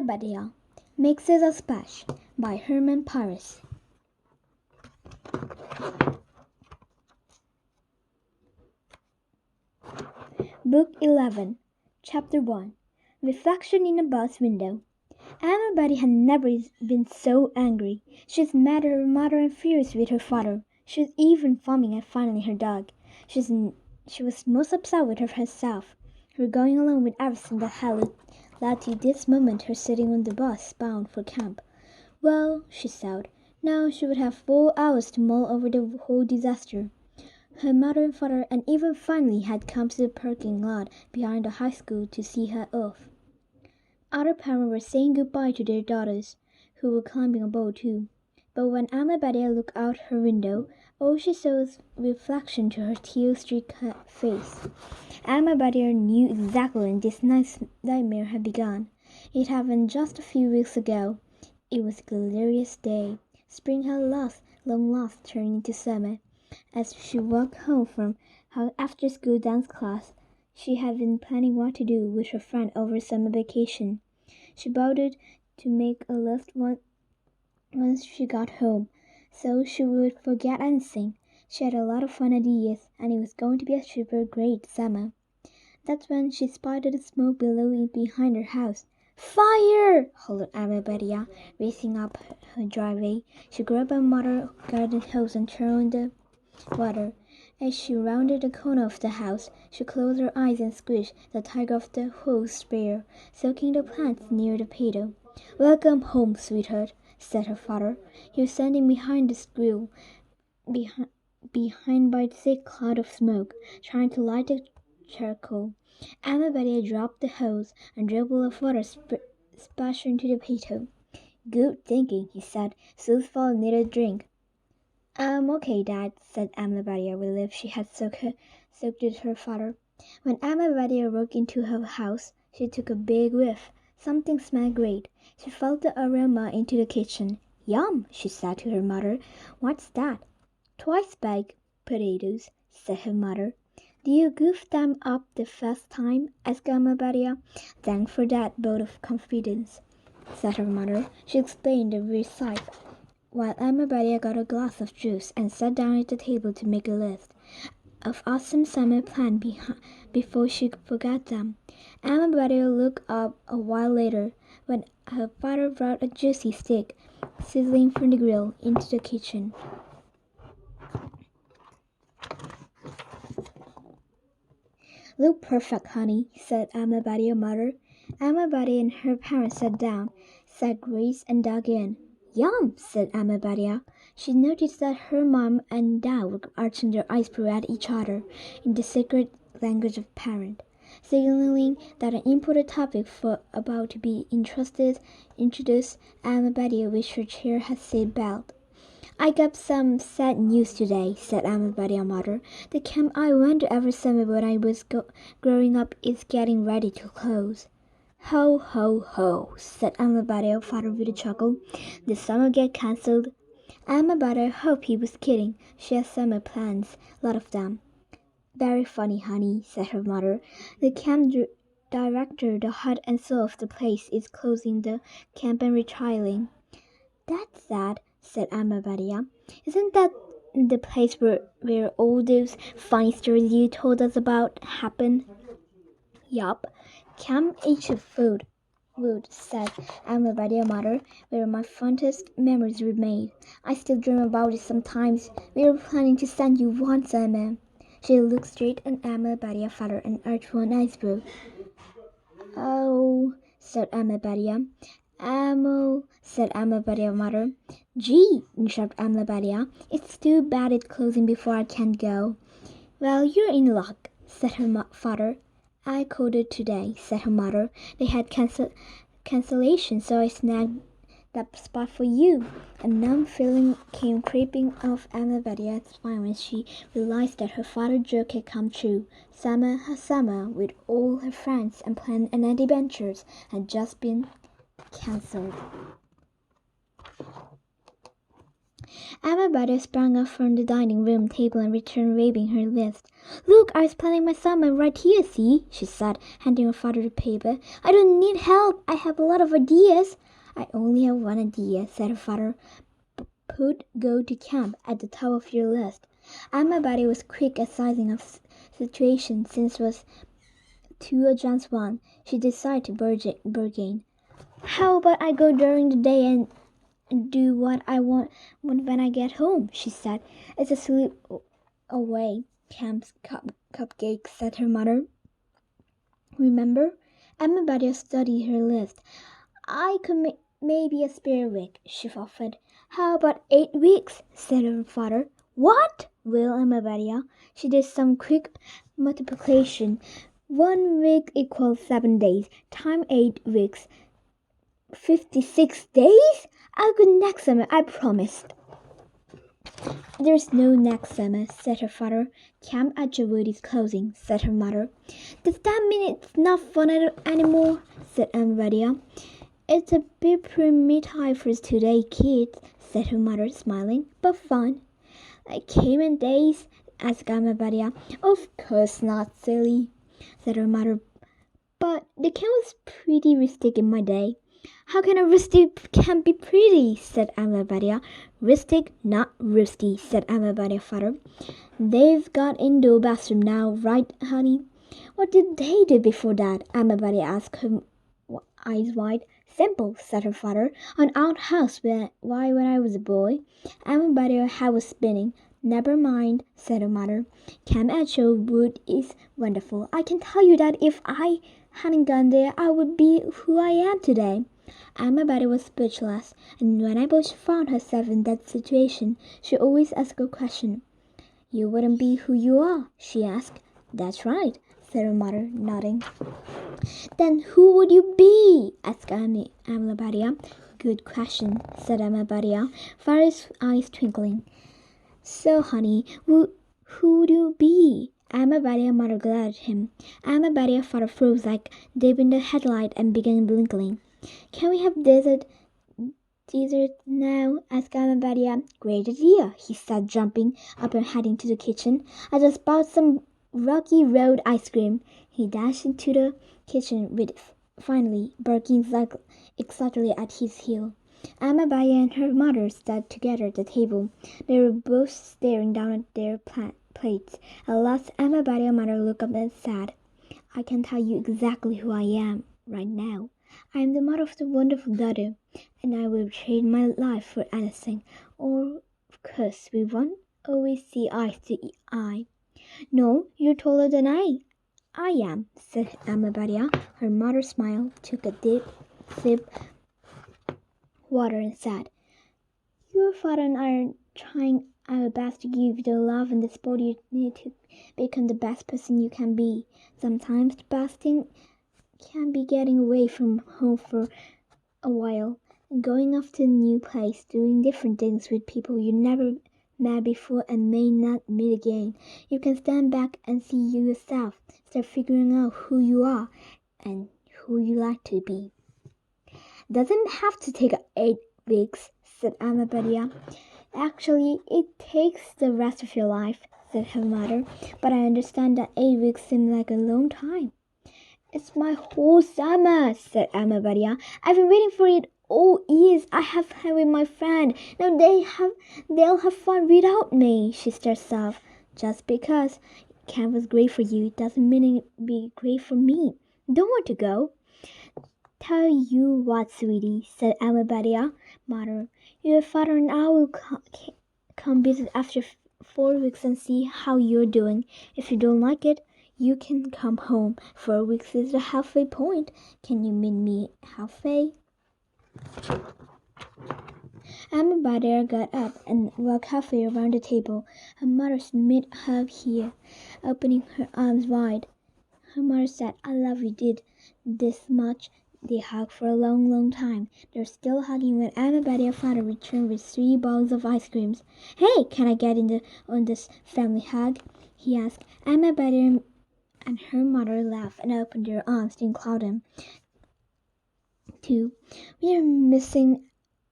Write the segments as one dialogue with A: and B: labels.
A: Bedelia Makes a Splash by Herman Paris. Book 11, Chapter 1. Reflection in a bus window. Betty had never been so angry. She was mad at her mother and furious with her father. She was even foaming at finding her dog. She was most upset with herself for going along with everything that had led to this moment, her sitting on the bus bound for camp. Well, she thought, now she would have 4 hours to mull over the whole disaster. Her mother and father and even finally had come to the parking lot behind the high school to see her off. Other parents were saying goodbye to their daughters, who were climbing aboard too. But when Bedelia looked out her window, all she saw was reflection to her tear-streaked face. Bedelia knew exactly when this nightmare had begun. It happened just a few weeks ago. It was a glorious day. Spring had long lost turned into summer. As she walked home from her after-school dance class, she had been planning what to do with her friend over summer vacation. She vowed to make a list once she got home, so she would forget anything. She had a lot of fun ideas, and it was going to be a super great summer. That's when she spotted the smoke behind her house. "Fire!" hollered Bedelia, racing up her driveway. She grabbed a motor garden hose and turned on the water. As she rounded the corner of the house, she closed her eyes and squished the tiger of the hose sprayer, soaking the plants near the pedal. "Welcome home, sweetheart," said her father. He was standing behind the grill, behind by a thick cloud of smoke, trying to light the charcoal. Bedelia dropped the hose, and dribble of water splashed into the pedal. "Good thinking," he said. "Sul's father needed a drink." "I'm okay, Dad," said Bedelia, relieved she had soaked with her father. When Bedelia walked into her house, she took a big whiff. Something smelled great. She felt the aroma into the kitchen. "Yum," she said to her mother. "What's that?" "Twice baked potatoes," said her mother. "Do you goof them up the first time?" asked Bedelia. "Thanks for that vote of confidence," said her mother. She explained the recipe, while Bedelia got a glass of juice and sat down at the table to make a list of awesome summer plans before she forgot them. Bedelia looked up a while later when her father brought a juicy steak, sizzling from the grill, into the kitchen. "Look perfect, honey," said Bedelia's mother. Bedelia and her parents sat down, said grace, and dug in. "Yum," said Bedelia. She noticed that her mom and dad were arching their eyebrows at each other in the secret language of parent, signaling that an important topic about to be introduced. Bedelia wished her chair had said belt. "I got some sad news today," said Bedelia's mother. "The camp I went to every summer when I was growing up is getting ready to close." "Ho, ho, ho," said Bedelia's father with a chuckle. "The summer get cancelled?" Bedelia hoped he was kidding. She had summer plans, a lot of them. "Very funny, honey," said her mother. "The camp director, the heart and soul of the place, is closing the camp and retiring." "That's sad," said Bedelia. "Isn't that the place where all those funny stories you told us about happen?" "Yup. Camp H. Wood, said Bedelia's mother, where my fondest memories were made. I still dream about it sometimes. We were planning to send you one summer." She looked straight at Bedelia's father and arched one eyebrow. "Oh," said Bedelia. "Ammo," said Bedelia's mother. "Gee," interrupted Bedelia, "it's too bad it's closing before I can go." "Well, you're in luck," said her father. "I called it today," said her mother. "They had cancellation, so I snagged that spot for you." A numb feeling came creeping off Bedelia's spine when she realized that her father's joke had come true. Summer with all her friends and plans and adventures had just been cancelled. Amabada sprang up from the dining room table and returned waving her list. "Look, I was planning my summer right here, see?" she said, handing her father the paper. "I don't need help. I have a lot of ideas." "I only have one idea," said her father. "Put go to camp at the top of your list." Amabada was quick at sizing up situation since it was 2 against 1. She decided to bargain. "How about I go during the day and do what I want when I get home," she said. "It's a sleep away camp's cupcakes," said her mother. "Remember?" Everybody studied her list. "I could maybe a spare week," she offered. "How about 8 weeks?" said her father. "What?" wailed Amabadia. She did some quick multiplication. 1 week equals 7 days. Time 8 weeks. 56 days? I'll go next summer, I promise. "There's no next summer," said her father. "Camp at Javood is closing," said her mother. "Does that mean it's not fun anymore?" said Amabadia. "It's a bit primitive for today, kids," said her mother, smiling, "but fun." "Like caveman days?" asked Amabadia. "Of course not, silly," said her mother. "But the camp was pretty rustic in my day." "How can a rustic camp be pretty?" said Amabadia. "Rustic, not rusty," said Amabadia's father. "They've got indoor bathroom now, right, honey?" "What did they do before that?" Amabadia asked, her eyes wide. "Simple," said her father. "An outhouse when I was a boy." Amabadia's head was spinning. "Never mind," said her mother. "Camp at Sherwood is wonderful. I can tell you that if I hadn't gone there, I would be who I am today." Amabadi was speechless, and whenever she found herself in that situation, she always asked a question. "You wouldn't be who you are?" she asked. "That's right," said her mother, nodding. "Then who would you be?" asked Amabadia. "Good question," said Amabadia, Father's eyes twinkling. "So, honey, who would you be?" Amabadia mother glared at him. Amabadia father froze like deep in the headlight and began blinking. "Can we have dessert now?" asked Amabadia. "Great idea," he said, jumping up and heading to the kitchen. "I just bought some Rocky Road ice cream." He dashed into the kitchen with finally barking excitedly at his heel. Amabadia and her mother sat together at the table. They were both staring down at their plates. At last Amabadia's mother looked up and said, "I can tell you exactly who I am right now. I am the mother of the wonderful daughter, and I will trade my life for anything. Or, of course, we won't always see eye to eye." "No, you're taller than I am," said Amabadia. Her mother smiled, took a deep sip water and said, "Your father and I are trying our best to give you the love and the support you need to become the best person you can be. Sometimes the best thing can be getting away from home for a while, going off to a new place, doing different things with people you never met before and may not meet again. You can stand back and see yourself, start figuring out who you are and who you like to be." "Doesn't have to take 8 weeks, said Amabadia. "Actually, it takes the rest of your life," said her mother. "But I understand that 8 weeks seem like a long time." "It's my whole summer," said Amabadia. "I've been waiting for it all years. I have fun with my friend. Now they'll have fun without me." She starts off. "Just because camp was great for you doesn't mean it'll be great for me. Don't want to go." "Tell you what, sweetie," said Amabadia, mother, "your father and I will come visit after 4 weeks and see how you're doing. If you don't like it, you can come home. 4 weeks is the halfway point. Can you meet me halfway?" Amabadia got up and walked halfway around the table. Her mother met her here, opening her arms wide. Her mother said, "I love you, did this much." They hugged for a long, long time. They were still hugging when Amabadia's father returned with 3 bowls of ice creams. "Hey, can I get on this family hug?" he asked. Amabadia and her mother laughed and opened their arms to include them too. "We are missing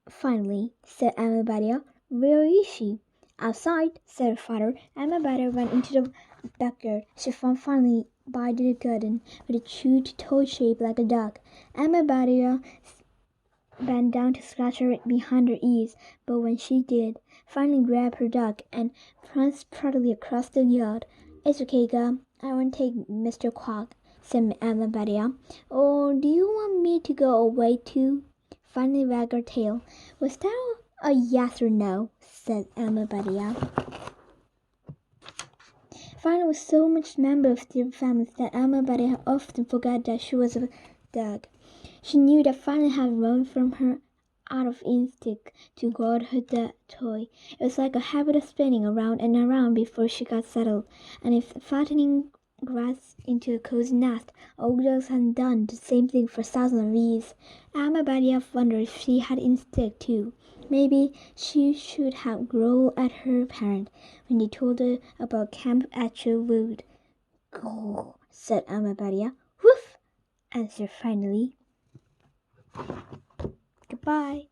A: finally," said Amabadia. Where is she? Outside, said her father. Amabata went into the backyard. She found finally by the garden with a cute toy shaped like a duck. Amabata bent down to scratch her behind her ears, but when she did, finally grabbed her duck and pranced proudly across the yard. It's okay, girl. I won't take Mr. Quack, said Amabata. Or do you want me to go away too? Finally wagged her tail. Was that a yes or no? Said Amabata. Finally, with so much member of their families that Amabata often forgot that she was a dog. She knew that finally had run from her out of instinct to guard her toy. It was like a habit of spinning around and around before she got settled, and if fattening grass into a cozy nest, old dogs had done the same thing for thousands of years. Amabata wondered if she had instinct too. Maybe she should have growled at her parent when they told her about Camp Atcher Wood. Grrr, said Amabata. Woof, answered finally. Goodbye.